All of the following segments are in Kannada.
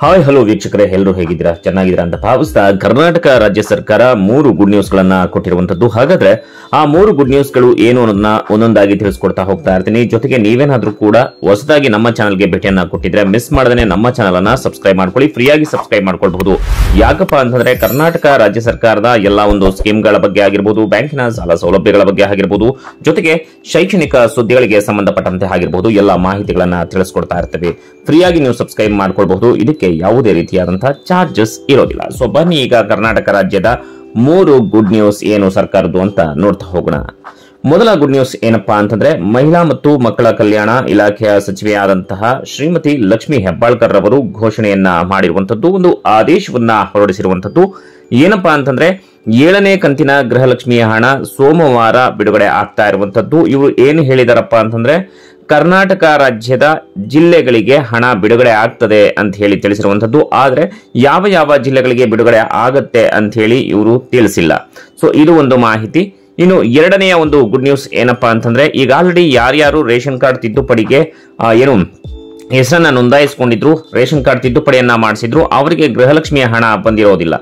ಹಾಯ್ ಹಲೋ ವೀಕ್ಷಕರೇ, ಎಲ್ಲರೂ ಹೇಗಿದ್ದೀರಾ? ಚೆನ್ನಾಗಿದ್ದೀರಾ ಅಂತ ಭಾವಿಸ್ತಾ ಕರ್ನಾಟಕ ರಾಜ್ಯ ಸರ್ಕಾರ 3 ಗುಡ್ ನ್ಯೂಸ್ ಗಳನ್ನ ಕೊಟ್ಟಿರುವಂತದ್ದು. ಹಾಗಾದ್ರೆ ಆ 3 ಗುಡ್ ನ್ಯೂಸ್ ಗಳು ಏನು ಅನ್ನೋದನ್ನ ಒಂದೊಂದಾಗಿ ತಿಳಿಸ್ಕೊಡ್ತಾ ಹೋಗ್ತಾ ಇರ್ತೀನಿ. ಜೊತೆಗೆ ನೀವೇನಾದ್ರೂ ಕೂಡ ಹೊಸದಾಗಿ ನಮ್ಮ ಚಾನಲ್ಗೆ ಭೇಟಿಯನ್ನ ಕೊಟ್ಟಿದ್ರೆ ಮಿಸ್ ಮಾಡದೇ ನಮ್ಮ ಚಾನಲ್ ಅನ್ನ ಸಬ್ಸ್ಕ್ರೈಬ್ ಮಾಡ್ಕೊಳ್ಳಿ. ಫ್ರೀಯಾಗಿ ಸಬ್ಸ್ಕ್ರೈಬ್ ಮಾಡ್ಕೊಳ್ಬಹುದು. ಯಾಕಪ್ಪ ಅಂತಂದ್ರೆ ಕರ್ನಾಟಕ ರಾಜ್ಯ ಸರ್ಕಾರದ ಎಲ್ಲಾ ಒಂದು ಸ್ಕೀಮ್ಗಳ ಬಗ್ಗೆ ಆಗಿರ್ಬೋದು, ಬ್ಯಾಂಕಿನ ಸಾಲ ಸೌಲಭ್ಯಗಳ ಬಗ್ಗೆ ಆಗಿರ್ಬೋದು, ಜೊತೆಗೆ ಶೈಕ್ಷಣಿಕ ಸುದ್ದಿಗಳಿಗೆ ಸಂಬಂಧಪಟ್ಟಂತೆ ಆಗಿರ್ಬೋದು, ಎಲ್ಲಾ ಮಾಹಿತಿಗಳನ್ನ ತಿಳಿಸ್ಕೊಡ್ತಾ ಇರ್ತೇವೆ. ಫ್ರೀಯಾಗಿ ನೀವು ಸಬ್ಸ್ಕ್ರೈಬ್ ಮಾಡ್ಕೊಳ್ಬಹುದು. ಇದಕ್ಕೆ ಯಾವುದೇ ರೀತಿಯಾದಂತಹ ಚಾರ್ಜಸ್ ಇರೋದಿಲ್ಲ. ಸೊ ಬನ್ನಿ ಈಗ ಕರ್ನಾಟಕ ರಾಜ್ಯದ 3 ಗುಡ್ ನ್ಯೂಸ್ ಏನು ಸರ್ಕಾರದ್ದು ಅಂತ ನೋಡ್ತಾ ಹೋಗೋಣ. ಮೊದಲ ಗುಡ್ ನ್ಯೂಸ್ ಏನಪ್ಪಾ ಅಂತಂದ್ರೆ, ಮಹಿಳಾ ಮತ್ತು ಮಕ್ಕಳ ಕಲ್ಯಾಣ ಇಲಾಖೆಯ ಸಚಿವೆಯಾದಂತಹ ಶ್ರೀಮತಿ ಲಕ್ಷ್ಮಿ ಹೆಬ್ಬಾಳ್ಕರ್ ಅವರು ಘೋಷಣೆಯನ್ನ ಮಾಡಿರುವಂತದ್ದು, ಒಂದು ಆದೇಶವನ್ನ ಹೊರಡಿಸಿರುವಂತದ್ದು. ಏನಪ್ಪಾ ಅಂತಂದ್ರೆ 7ನೇ ಕಂತಿನ ಗೃಹಲಕ್ಷ್ಮಿಯ ಹಣ ಸೋಮವಾರ ಬಿಡುಗಡೆ ಆಗ್ತಾ ಇರುವಂತದ್ದು. ಇವರು ಏನು ಹೇಳಿದಾರಪ್ಪ ಅಂತಂದ್ರೆ, ಕರ್ನಾಟಕ ರಾಜ್ಯದ ಜಿಲ್ಲೆಗಳಿಗೆ ಹಣ ಬಿಡುಗಡೆ ಆಗ್ತದೆ ಅಂತ ಹೇಳಿ ತಿಳಿಸಿರುವಂತದ್ದು. ಆದ್ರೆ ಯಾವ ಯಾವ ಜಿಲ್ಲೆಗಳಿಗೆ ಬಿಡುಗಡೆ ಆಗತ್ತೆ ಅಂತ ಹೇಳಿ ಇವರು ತಿಳಿಸಿಲ್ಲ. ಸೊ ಇದು ಒಂದು ಮಾಹಿತಿ. ಇನ್ನು ಎರಡನೆಯ ಒಂದು ಗುಡ್ ನ್ಯೂಸ್ ಏನಪ್ಪಾ ಅಂತಂದ್ರೆ, ಈಗ ಆಲ್ರೆಡಿ ಯಾರ್ಯಾರು ರೇಷನ್ ಕಾರ್ಡ್ ತಿದ್ದುಪಡಿಗೆ ಏನು ಹೆಸರನ್ನ ನೋಂದಾಯಿಸಿಕೊಂಡಿದ್ರು, ರೇಷನ್ ಕಾರ್ಡ್ ತಿದ್ದುಪಡಿಯನ್ನ ಮಾಡಿಸಿದ್ರು, ಅವರಿಗೆ ಗೃಹಲಕ್ಷ್ಮಿಯ ಹಣ ಬಂದಿರೋದಿಲ್ಲ.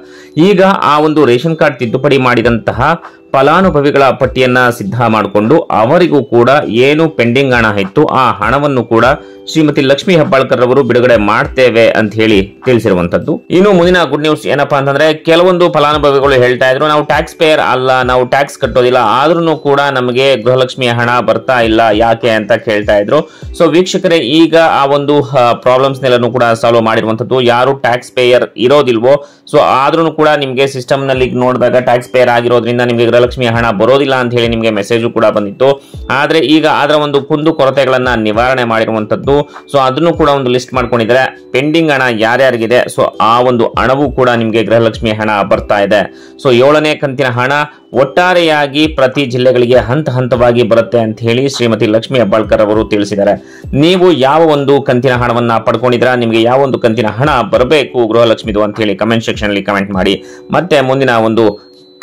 ಈಗ ಆ ಒಂದು ರೇಷನ್ ಕಾರ್ಡ್ ತಿದ್ದುಪಡಿ ಮಾಡಿದಂತಹ ಫಲಾನುಭವಿಗಳ ಪಟ್ಟಿಯನ್ನ ಸಿದ್ಧ ಮಾಡಿಕೊಂಡು ಅವರಿಗೂ ಕೂಡ ಏನು ಪೆಂಡಿಂಗ್ ಹಣ ಇತ್ತು ಆ ಹಣವನ್ನು ಕೂಡ ಶ್ರೀಮತಿ ಲಕ್ಷ್ಮಿ ಹೆಬ್ಬಾಳ್ಕರ್ ಅವರು ಬಿಡುಗಡೆ ಮಾಡ್ತೇವೆ ಅಂತ ಹೇಳಿ ತಿಳಿಸಿರುವಂತದ್ದು. ಇನ್ನು ಮುಂದಿನ ಗುಡ್ ನ್ಯೂಸ್ ಏನಪ್ಪಾ ಅಂತಂದ್ರೆ, ಕೆಲವೊಂದು ಫಲಾನುಭವಿಗಳು ಹೇಳ್ತಾ ಇದ್ರು, ನಾವು ಟ್ಯಾಕ್ಸ್ ಪೇಯರ್ ಅಲ್ಲ, ನಾವು ಟ್ಯಾಕ್ಸ್ ಕಟ್ಟೋದಿಲ್ಲ, ಆದ್ರೂ ಕೂಡ ನಮಗೆ ಗೃಹಲಕ್ಷ್ಮಿಯ ಹಣ ಬರ್ತಾ ಇಲ್ಲ, ಯಾಕೆ ಅಂತ ಕೇಳ್ತಾ ಇದ್ರು. ಸೊ ವೀಕ್ಷಕರೇ, ಈಗ ಆ ಒಂದು ಪ್ರಾಬ್ಲಮ್ಸ್ ನೆಲ್ಲೂ ಕೂಡ ಸಾಲ್ವ್ ಮಾಡಿರುವಂತದ್ದು. ಯಾರು ಟ್ಯಾಕ್ಸ್ ಪೇಯರ್ ಇರೋದಿಲ್ವೋ, ಸೊ ಆದ್ರೂ ಕೂಡ ನಿಮ್ಗೆ ಸಿಸ್ಟಮ್ ನಲ್ಲಿ ನೋಡಿದಾಗ ಟ್ಯಾಕ್ಸ್ ಪೇಯರ್ ಆಗಿರೋದ್ರಿಂದ ನಿಮ್ಗೆ ಗೃಹಲಕ್ಷ್ಮಿಯ ಹಣ ಬರೋದಿಲ್ಲ ಅಂತ ಹೇಳಿ ನಿಮ್ಗೆ ಮೆಸೇಜ್ ಕೂಡ ಬಂದಿತ್ತು. ಆದ್ರೆ ಈಗ ಅದರ ಒಂದು ಕುಂದು ಕೊರತೆಗಳನ್ನ ನಿವಾರಣೆ ಮಾಡಿರುವಂತದ್ದು. ಸೊ ಅದನ್ನು ಕೂಡ ಒಂದು ಲಿಸ್ಟ್ ಮಾಡ್ಕೊಂಡಿದ್ದಾರೆ. ಪೆಂಡಿಂಗ್ ಹಣ ಯಾರ್ಯಾರಿಗಿದೆ, ಸೊ ಆ ಒಂದು ಹಣವೂ ಕೂಡ ನಿಮ್ಗೆ ಗೃಹಲಕ್ಷ್ಮಿ ಹಣ ಬರ್ತಾ ಇದೆ. ಸೊ 7ನೇ ಕಂತಿನ ಹಣ ಒಟ್ಟಾರೆಯಾಗಿ ಪ್ರತಿ ಜಿಲ್ಲೆಗಳಿಗೆ ಹಂತ ಹಂತವಾಗಿ ಬರುತ್ತೆ ಅಂತ ಹೇಳಿ ಶ್ರೀಮತಿ ಲಕ್ಷ್ಮಿ ಹೆಬ್ಬಾಳ್ಕರ್ ಅವರು ತಿಳಿಸಿದ್ದಾರೆ. ನೀವು ಯಾವ ಒಂದು ಕಂತಿನ ಹಣವನ್ನ ಪಡ್ಕೊಂಡಿದ್ರ, ನಿಮ್ಗೆ ಯಾವ ಒಂದು ಕಂತಿನ ಹಣ ಬರಬೇಕು ಗೃಹಲಕ್ಷ್ಮಿದು ಅಂತ ಹೇಳಿ ಕಮೆಂಟ್ ಸೆಕ್ಷನ್ ಅಲ್ಲಿ ಕಮೆಂಟ್ ಮಾಡಿ. ಮತ್ತೆ ಮುಂದಿನ ಒಂದು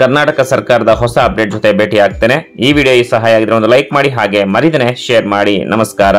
ಕರ್ನಾಟಕ ಸರ್ಕಾರದ ಹೊಸ ಅಪ್ಡೇಟ್ ಜೊತೆ ಭೇಟಿ ಆಗ್ತೇನೆ. ಈ ವಿಡಿಯೋ ಸಹಾಯ ಆಗಿದ್ರೆ ಒಂದು ಲೈಕ್ ಮಾಡಿ, ಹಾಗೆ ಮರಿದನೆ ಶೇರ್ ಮಾಡಿ. ನಮಸ್ಕಾರ.